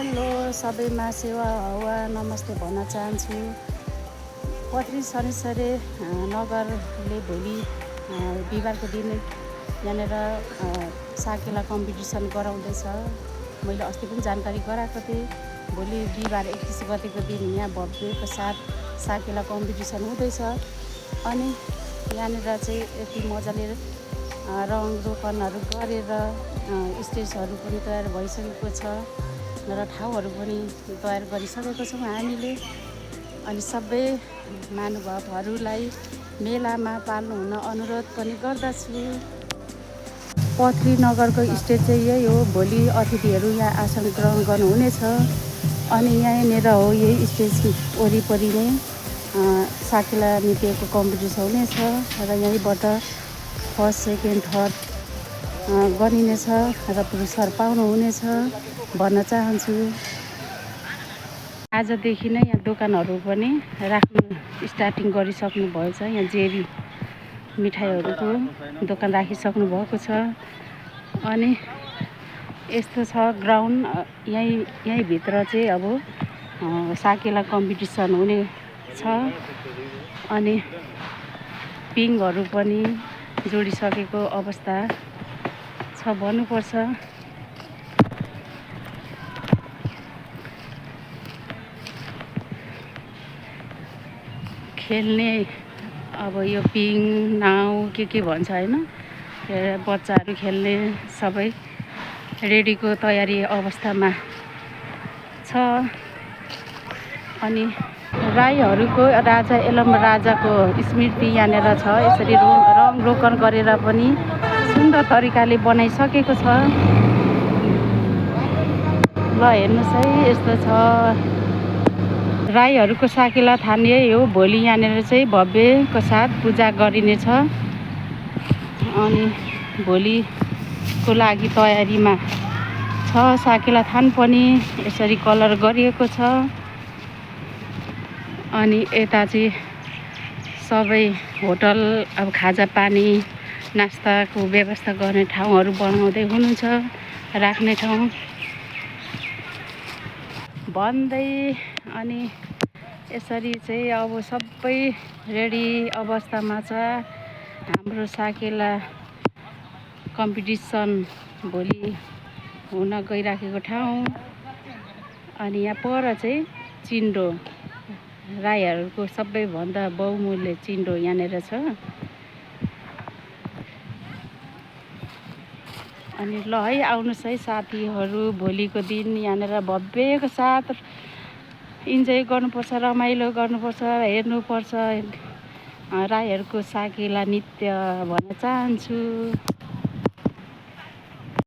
Hello सबैमा सेवा हवा नमस्ते भन्न चाहन्छु। पत्री शनिश्चरी नगरले भोलि बिहिबारको दिन यहाँनिर साकेला कम्पिटिसन गराउँदैछ। मैले अस्ति पनि जानकारी गराएको थिएँ। भोलि बिहिबार 31 गतेको दिन यहाँ भव्यको साथ साकेला कम्पिटिसन हुँदैछ। अनि यहाँनिर चाहिँ यति मजाले रङ रोपनहरू गरेर स्टेजहरू पनि तयार भइसकेको छ र ठाउँहरू पनि तयार गरिसकेको छौँ हामीले। अनि सबै महानुभावहरूलाई मेलामा पाल्नु हुन अनुरोध पनि गर्दछु। पत्री नगरको स्टेज चाहिँ यही हो। भोलि अतिथिहरू यहाँ आसन ग्रहण गर्नुहुनेछ। अनि यहीँनिर हो, यही स्टेज वरिपरि नै साकेला नृत्यको कम्पिटिसन हुनेछ र यहीँबाट फर्स्ट सेकेन्ड थर्ड गरिनेछ र पुरस्कार पाउनुहुनेछ भन्न चाहन्छु। आजदेखि नै यहाँ दोकानहरू पनि राख्नु स्टार्टिङ गरिसक्नु भएछ। यहाँ जेरी मिठाईहरूको दोकान राखिसक्नु भएको छ। अनि यस्तो छ ग्राउन्ड, यहीँभित्र चाहिँ अब साकेला कम्पिटिसन हुने छ। अनि पिङहरू पनि जोडिसकेको अवस्था छ भन्नुपर्छ। खेल्ने अब यो पिङ नाउ के भन्छ होइन, बच्चाहरू खेल्ने सबै रेडीको तयारी अवस्थामा छ। अनि राईहरूको राजा एलम राजाको स्मृति यहाँनिर छ। यसरी रङ रोकन गरेर पनि सुन्दर तरिकाले बनाइसकेको छ। ल हेर्नुहोस् है, यस्तो छ राईहरूको साकेला थान यही हो। भोलि यहाँनिर चाहिँ भव्यको साथ पूजा गरिनेछ। अनि भोलिको लागि तयारीमा छ। साकेला थान पनि यसरी कलर गरिएको छ। अनि यता चाहिँ सबै होटल अब खाजा पानी नास्ताको व्यवस्था गर्ने ठाउँहरू बनाउँदै हुनुहुन्छ, राख्ने ठाउँ भन्दै। अनि यसरी चाहिँ अब सबै रेडी अवस्थामा छ हाम्रो साकेला कम्पिटिसन भोलि हुन गइराखेको ठाउँ। अनि यहाँ पर चाहिँ चिन्डो, राईहरूको सबैभन्दा बहुमूल्य चिन्डो यहाँनिर छ। अनि ल है, आउनुहोस् है साथीहरू, भोलिको दिन यहाँनिर भव्यको साथ इन्जोय गर्नुपर्छ, रमाइलो गर्नुपर्छ, हेर्नुपर्छ राईहरूको साकेला नृत्य भन्न चाहन्छु।